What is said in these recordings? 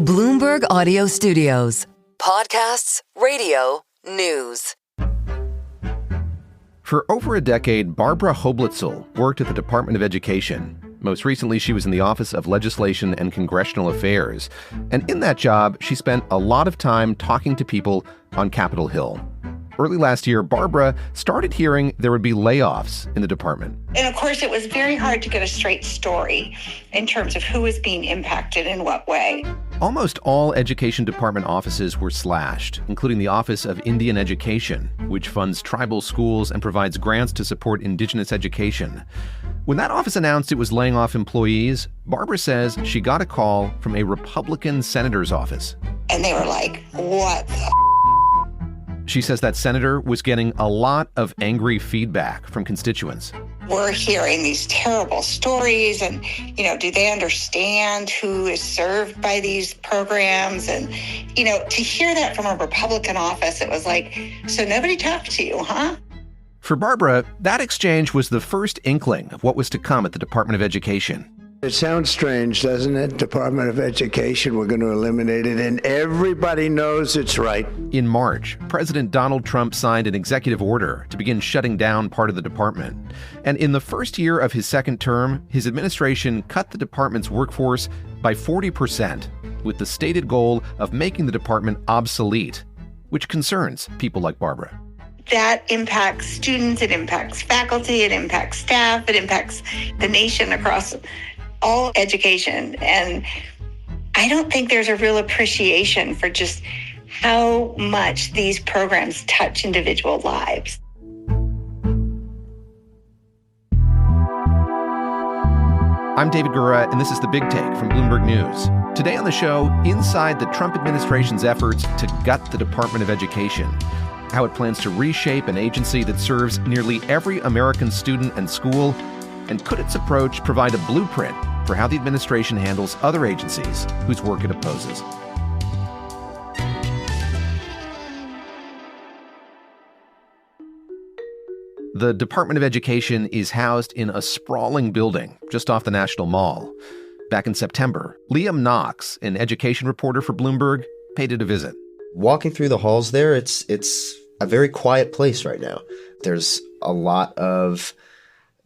Bloomberg Audio Studios. Podcasts, radio, news. For over a decade, Barbara Hoblitzel worked at the Department of Education. Most recently, she was in the Office of Legislation and Congressional Affairs. And in that job, she spent a lot of time talking to people on Capitol Hill. Early last year, Barbara started hearing there would be layoffs in the department. And of course, it was very hard to get a straight story in terms of who was being impacted in what way. Almost all education department offices were slashed, including the Office of Indian Education, which funds tribal schools and provides grants to support indigenous education. When that office announced it was laying off employees, Barbara says she got a call from a Republican senator's office. And they were like, what the She says that senator was getting a lot of angry feedback from constituents. We're hearing these terrible stories and, do they understand who is served by these programs? And, to hear that from a Republican office, it was like, so nobody talked to you, huh? For Barbara, that exchange was the first inkling of what was to come at the Department of Education. It sounds strange, doesn't it? Department of Education, we're going to eliminate it, and everybody knows it's right. In March, President Donald Trump signed an executive order to begin shutting down part of the department. And in the first year of his second term, his administration cut the department's workforce by 40%, with the stated goal of making the department obsolete, which concerns people like Barbara. That impacts students, it impacts faculty, it impacts staff, it impacts the nation across all education. And I don't think there's a real appreciation for just how much these programs touch individual lives. I'm David Gura, and this is The Big Take from Bloomberg News. Today on the show, inside the Trump administration's efforts to gut the Department of Education, how it plans to reshape an agency that serves nearly every American student and school, and could its approach provide a blueprint for how the administration handles other agencies whose work it opposes. The Department of Education is housed in a sprawling building just off the National Mall. Back in September, Liam Knox, an education reporter for Bloomberg, paid it a visit. Walking through the halls there, it's a very quiet place right now. There's a lot of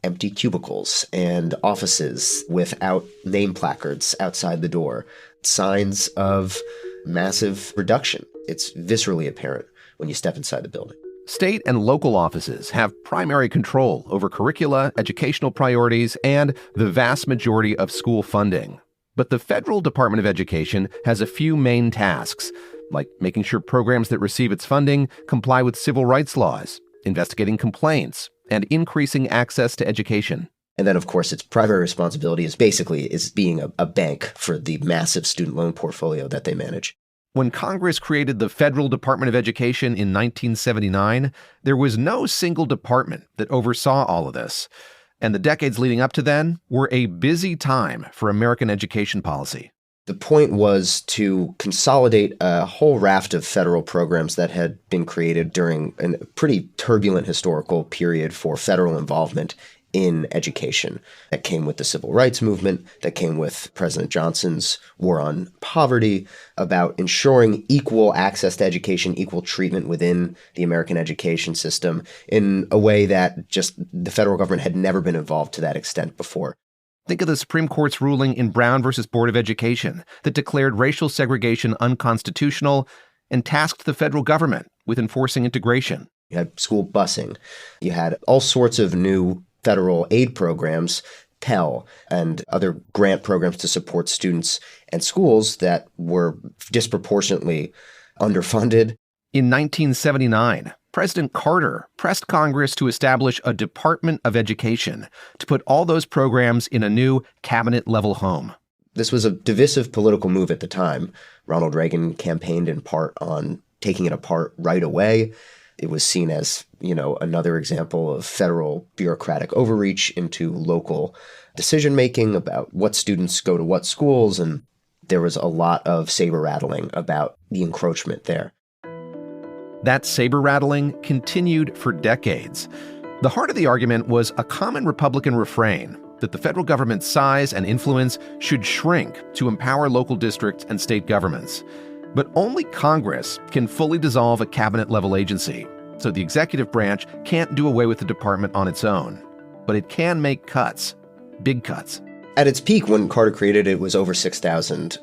empty cubicles and offices without name placards outside the door. Signs of massive reduction. It's viscerally apparent when you step inside the building. State and local offices have primary control over curricula, educational priorities, and the vast majority of school funding. But the federal Department of Education has a few main tasks, like making sure programs that receive its funding comply with civil rights laws, investigating complaints, and increasing access to education. And then, of course, its primary responsibility is being a bank for the massive student loan portfolio that they manage. When Congress created the Federal Department of Education in 1979, there was no single department that oversaw all of this. And the decades leading up to then were a busy time for American education policy. The point was to consolidate a whole raft of federal programs that had been created during a pretty turbulent historical period for federal involvement in education. That came with the civil rights movement, that came with President Johnson's war on poverty, about ensuring equal access to education, equal treatment within the American education system in a way that just the federal government had never been involved to that extent before. Think of the Supreme Court's ruling in Brown versus Board of Education that declared racial segregation unconstitutional and tasked the federal government with enforcing integration. You had school busing. You had all sorts of new federal aid programs, Pell, and other grant programs to support students and schools that were disproportionately underfunded. In 1979, President Carter pressed Congress to establish a Department of Education to put all those programs in a new cabinet-level home. This was a divisive political move at the time. Ronald Reagan campaigned in part on taking it apart right away. It was seen as, another example of federal bureaucratic overreach into local decision-making about what students go to what schools, and there was a lot of saber-rattling about the encroachment there. That saber-rattling continued for decades. The heart of the argument was a common Republican refrain that the federal government's size and influence should shrink to empower local districts and state governments. But only Congress can fully dissolve a cabinet-level agency, so the executive branch can't do away with the department on its own. But it can make cuts, big cuts. At its peak, when Carter created it, it was over 6,000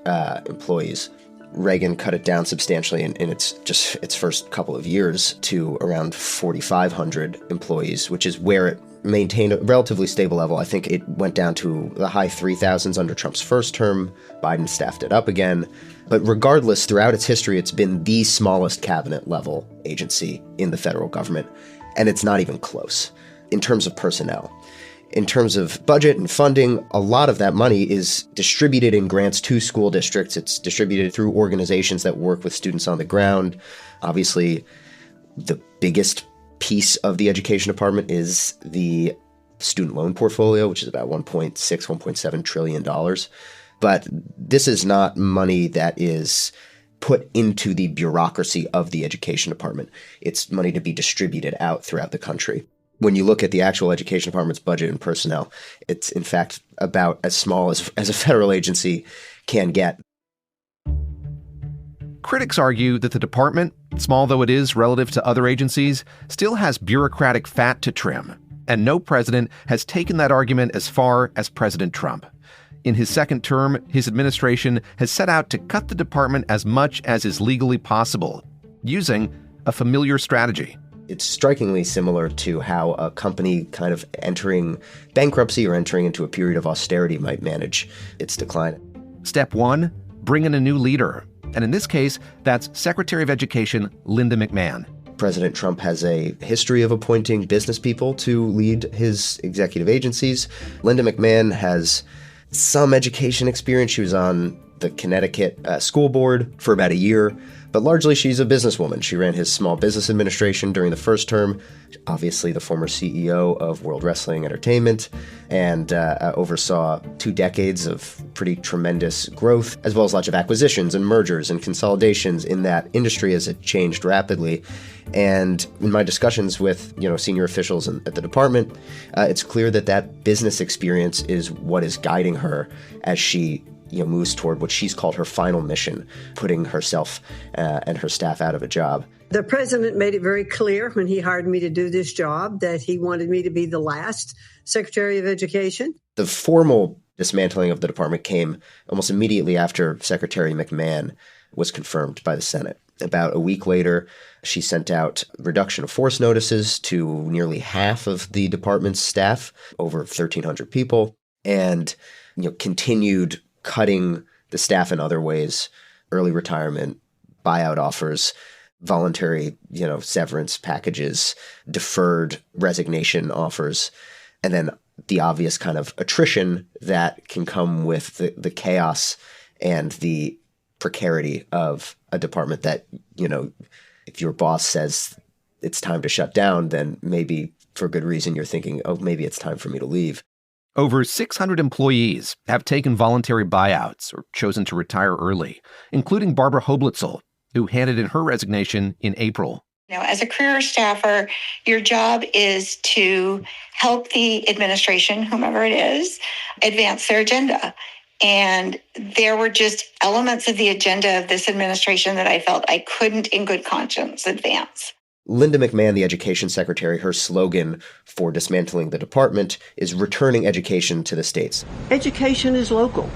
employees. Reagan cut it down substantially in its first couple of years to around 4,500 employees, which is where it maintained a relatively stable level. I think it went down to the high 3,000s under Trump's first term. Biden staffed it up again. But regardless, throughout its history, it's been the smallest cabinet-level agency in the federal government, and it's not even close in terms of personnel. In terms of budget and funding, a lot of that money is distributed in grants to school districts. It's distributed through organizations that work with students on the ground. Obviously, the biggest piece of the education department is the student loan portfolio, which is about $1.7 trillion. But this is not money that is put into the bureaucracy of the education department. It's money to be distributed out throughout the country. When you look at the actual education department's budget and personnel, it's in fact about as small as a federal agency can get. Critics argue that the department, small though it is relative to other agencies, still has bureaucratic fat to trim, and no president has taken that argument as far as President Trump. In his second term, his administration has set out to cut the department as much as is legally possible, using a familiar strategy. It's strikingly similar to how a company kind of entering bankruptcy or entering into a period of austerity might manage its decline. Step one, bring in a new leader. And in this case, that's Secretary of Education Linda McMahon. President Trump has a history of appointing business people to lead his executive agencies. Linda McMahon has some education experience. She was on the Connecticut school board for about a year, but largely she's a businesswoman. She ran his small business administration during the first term, obviously the former CEO of World Wrestling Entertainment, and oversaw 2 decades of pretty tremendous growth, as well as lots of acquisitions and mergers and consolidations in that industry as it changed rapidly. And in my discussions with senior officials at the department, it's clear that business experience is what is guiding her as she moves toward what she's called her final mission, putting herself and her staff out of a job. The president made it very clear when he hired me to do this job that he wanted me to be the last Secretary of Education. The formal dismantling of the department came almost immediately after Secretary McMahon was confirmed by the Senate. About a week later, she sent out reduction of force notices to nearly half of the department's staff, over 1,300 people, and continued cutting the staff in other ways, early retirement, buyout offers, voluntary, severance packages, deferred resignation offers, and then the obvious kind of attrition that can come with the chaos and the precarity of a department that, if your boss says it's time to shut down, then maybe for good reason you're thinking, oh, maybe it's time for me to leave. Over 600 employees have taken voluntary buyouts or chosen to retire early, including Barbara Hoblitzel, who handed in her resignation in April. As a career staffer, your job is to help the administration, whomever it is, advance their agenda. And there were just elements of the agenda of this administration that I felt I couldn't in good conscience advance. Linda McMahon, the education secretary, her slogan for dismantling the department is returning education to the states. Education is local.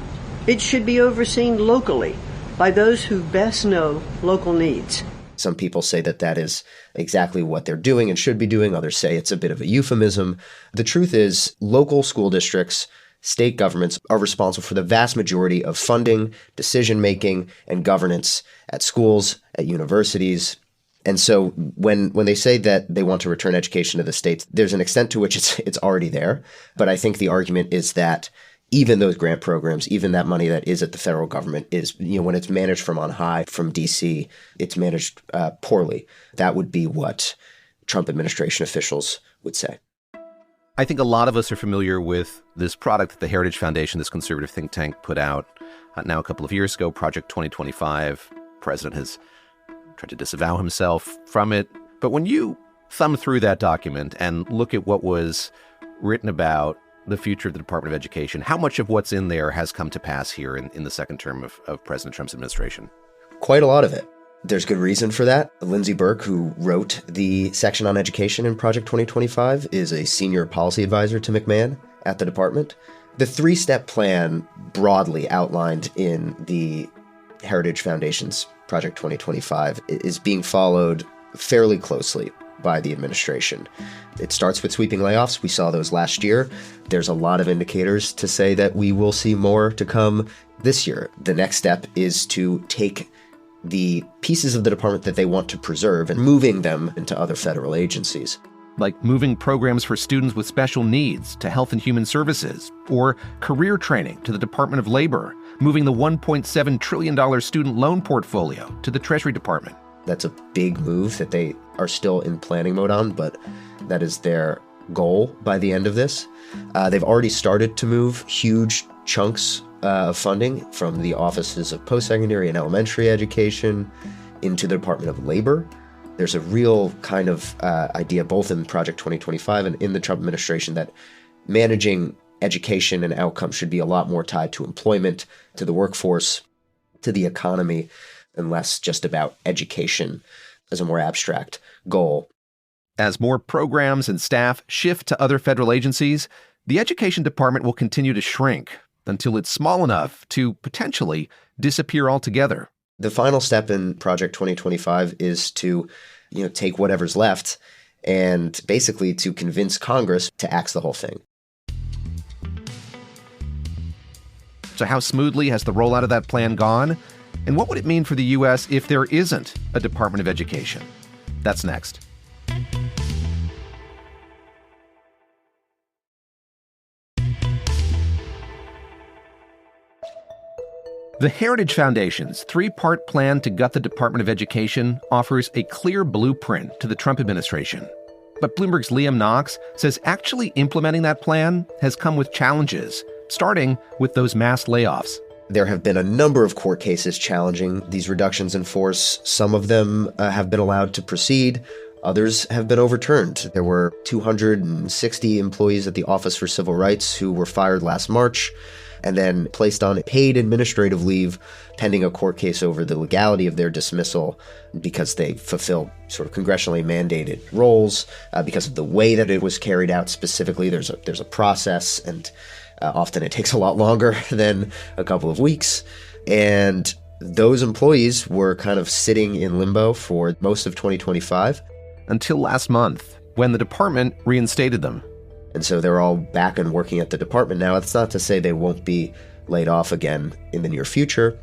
It should be overseen locally by those who best know local needs. Some people say that is exactly what they're doing and should be doing. Others say it's a bit of a euphemism. The truth is, local school districts, state governments are responsible for the vast majority of funding, decision-making, and governance at schools, at universities. And so when they say that they want to return education to the states, there's an extent to which it's already there. But I think the argument is that even those grant programs, even that money that is at the federal government is, when it's managed from on high, from D.C., it's managed poorly. That would be what Trump administration officials would say. I think a lot of us are familiar with this product that the Heritage Foundation, this conservative think tank, put out now a couple of years ago, Project 2025. The president has tried to disavow himself from it. But when you thumb through that document and look at what was written about the future of the Department of Education? How much of what's in there has come to pass here in the second term of President Trump's administration? Quite a lot of it. There's good reason for that. Lindsey Burke, who wrote the section on education in Project 2025, is a senior policy advisor to McMahon at the department. The three-step plan broadly outlined in the Heritage Foundation's Project 2025 is being followed fairly closely by the administration. It starts with sweeping layoffs. We saw those last year. There's a lot of indicators to say that we will see more to come this year. The next step is to take the pieces of the department that they want to preserve and moving them into other federal agencies. Like moving programs for students with special needs to Health and Human Services, or career training to the Department of Labor, moving the $1.7 trillion student loan portfolio to the Treasury Department. That's a big move that they are still in planning mode on, but that is their goal by the end of this. They've already started to move huge chunks of funding from the offices of post-secondary and elementary education into the Department of Labor. There's a real kind of idea both in Project 2025 and in the Trump administration that managing education and outcomes should be a lot more tied to employment, to the workforce, to the economy, and less just about education as a more abstract goal. As more programs and staff shift to other federal agencies, the Education Department will continue to shrink until it's small enough to potentially disappear altogether. The final step in Project 2025 is to, take whatever's left and basically to convince Congress to axe the whole thing. So how smoothly has the rollout of that plan gone? And what would it mean for the U.S. if there isn't a Department of Education? That's next. The Heritage Foundation's three-part plan to gut the Department of Education offers a clear blueprint to the Trump administration. But Bloomberg's Liam Knox says actually implementing that plan has come with challenges, starting with those mass layoffs. There have been a number of court cases challenging these reductions in force. Some of them have been allowed to proceed. Others have been overturned. There were 260 employees at the Office for Civil Rights who were fired last March and then placed on paid administrative leave pending a court case over the legality of their dismissal because they fulfilled sort of congressionally mandated roles, because of the way that it was carried out specifically. There's a process, and often it takes a lot longer than a couple of weeks. And those employees were kind of sitting in limbo for most of 2025. Until last month, when the department reinstated them. And so they're all back and working at the department now. It's not to say they won't be laid off again in the near future,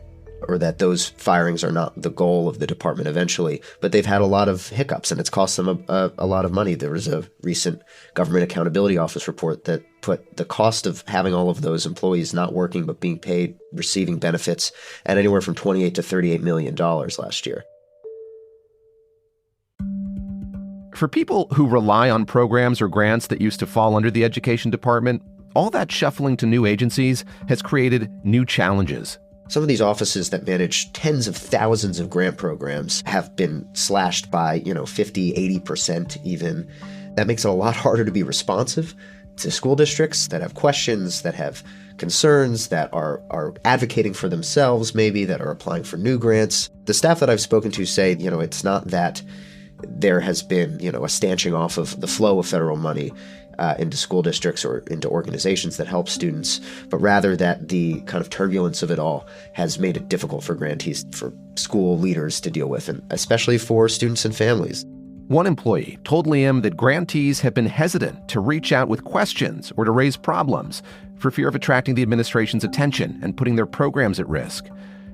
or that those firings are not the goal of the department eventually, but they've had a lot of hiccups and it's cost them a lot of money. There was a recent Government Accountability Office report that put the cost of having all of those employees not working but being paid, receiving benefits, at anywhere from $28 to $38 million last year. For people who rely on programs or grants that used to fall under the Education Department, all that shuffling to new agencies has created new challenges. Some of these offices that manage tens of thousands of grant programs have been slashed by, 50, 80% even. That makes it a lot harder to be responsive to school districts that have questions, that have concerns, that are advocating for themselves maybe, that are applying for new grants. The staff that I've spoken to say, it's not that there has been, a stanching off of the flow of federal money into school districts or into organizations that help students, but rather that the kind of turbulence of it all has made it difficult for grantees, for school leaders to deal with, and especially for students and families. One employee told Liam that grantees have been hesitant to reach out with questions or to raise problems for fear of attracting the administration's attention and putting their programs at risk.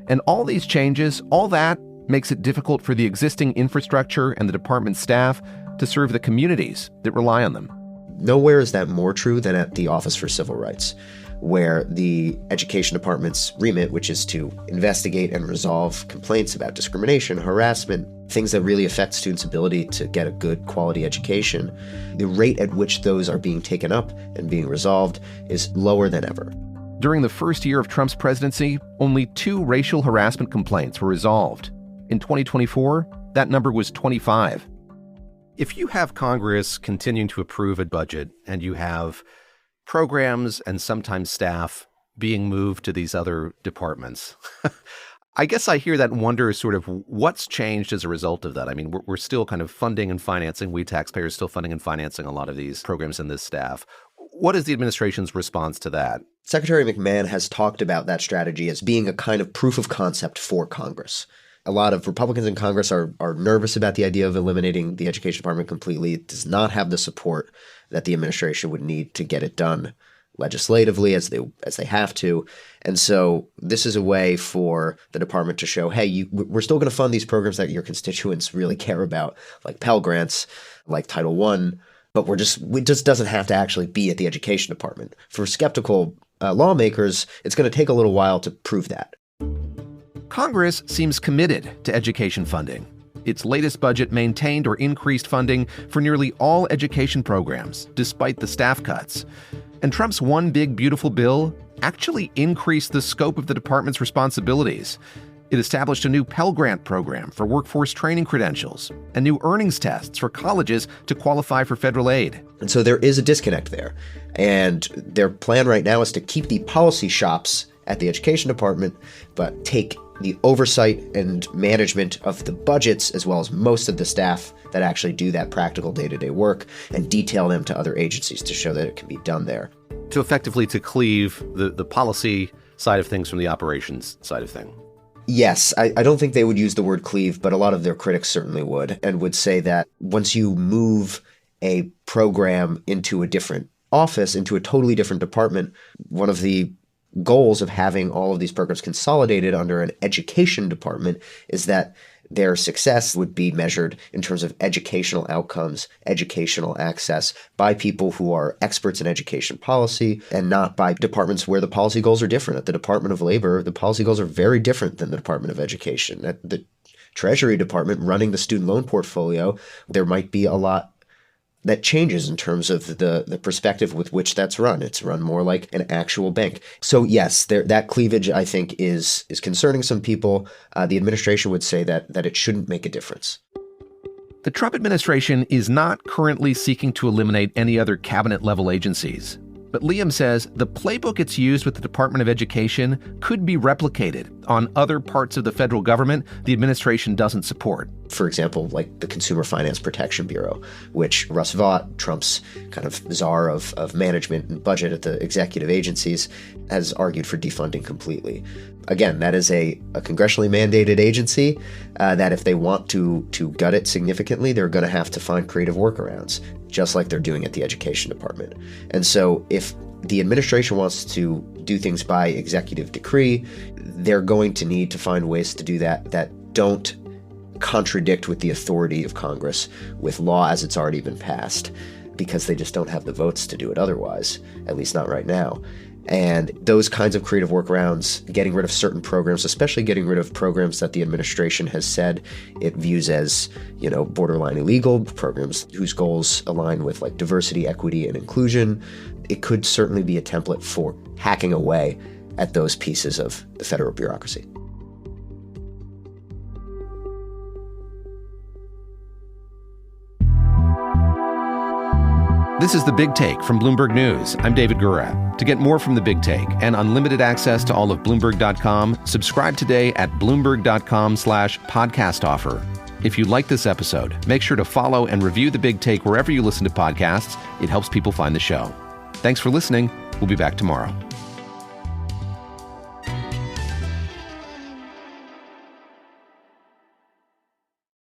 And all these changes, all that makes it difficult for the existing infrastructure and the department's staff to serve the communities that rely on them. Nowhere is that more true than at the Office for Civil Rights, where the Education Department's remit, which is to investigate and resolve complaints about discrimination, harassment, things that really affect students' ability to get a good quality education, the rate at which those are being taken up and being resolved is lower than ever. During the first year of Trump's presidency, only 2 racial harassment complaints were resolved. In 2024, that number was 25. If you have Congress continuing to approve a budget and you have programs and sometimes staff being moved to these other departments. I guess I hear that and wonder sort of what's changed as a result of that. I mean, we're still kind of funding and financing, we taxpayers still funding and financing a lot of these programs and this staff. What is the administration's response to that? Secretary McMahon has talked about that strategy as being a kind of proof of concept for Congress. A lot of Republicans in Congress are nervous about the idea of eliminating the Education Department completely. It does not have the support that the administration would need to get it done legislatively as they have to. And so this is a way for the department to show, hey, we're still going to fund these programs that your constituents really care about, like Pell Grants, like Title I, but it just doesn't have to actually be at the Education Department. For skeptical lawmakers, it's going to take a little while to prove that. Congress seems committed to education funding. Its latest budget maintained or increased funding for nearly all education programs, despite the staff cuts. And Trump's One Big Beautiful Bill actually increased the scope of the department's responsibilities. It established a new Pell Grant program for workforce training credentials and new earnings tests for colleges to qualify for federal aid. And so there is a disconnect there. And their plan right now is to keep the policy shops at the Education Department, but take the oversight and management of the budgets, as well as most of the staff that actually do that practical day-to-day work, and detail them to other agencies to show that it can be done there. To effectively to cleave the policy side of things from the operations side of things. Yes, I don't think they would use the word cleave, but a lot of their critics certainly would, and would say that once you move a program into a different office, into a totally different department, one of the goals of having all of these programs consolidated under an education department is that their success would be measured in terms of educational outcomes, educational access by people who are experts in education policy and not by departments where the policy goals are different. At the Department of Labor, the policy goals are very different than the Department of Education. At the Treasury Department running the student loan portfolio, there might be a lot that changes in terms of the perspective with which that's run. It's run more like an actual bank. So yes, that cleavage, I think, is concerning some people. The administration would say that it shouldn't make a difference. The Trump administration is not currently seeking to eliminate any other cabinet-level agencies. But Liam says the playbook it's used with the Department of Education could be replicated on other parts of the federal government the administration doesn't support. For example, like the Consumer Finance Protection Bureau, which Russ Vought, Trump's kind of czar of management and budget at the executive agencies, has argued for defunding completely. Again, that is a congressionally mandated agency that if they want to gut it significantly, they're going to have to find creative workarounds, just like they're doing at the Education Department. And so if the administration wants to do things by executive decree, they're going to need to find ways to do that don't contradict with the authority of Congress, with law as it's already been passed, because they just don't have the votes to do it otherwise, at least not right now. And those kinds of creative workarounds, getting rid of certain programs, especially getting rid of programs that the administration has said it views as, borderline illegal, programs whose goals align with like diversity, equity, and inclusion, it could certainly be a template for hacking away at those pieces of the federal bureaucracy. This is The Big Take from Bloomberg News. I'm David Gura. To get more from The Big Take and unlimited access to all of Bloomberg.com, subscribe today at Bloomberg.com/podcast offer. If you like this episode, make sure to follow and review The Big Take wherever you listen to podcasts. It helps people find the show. Thanks for listening. We'll be back tomorrow.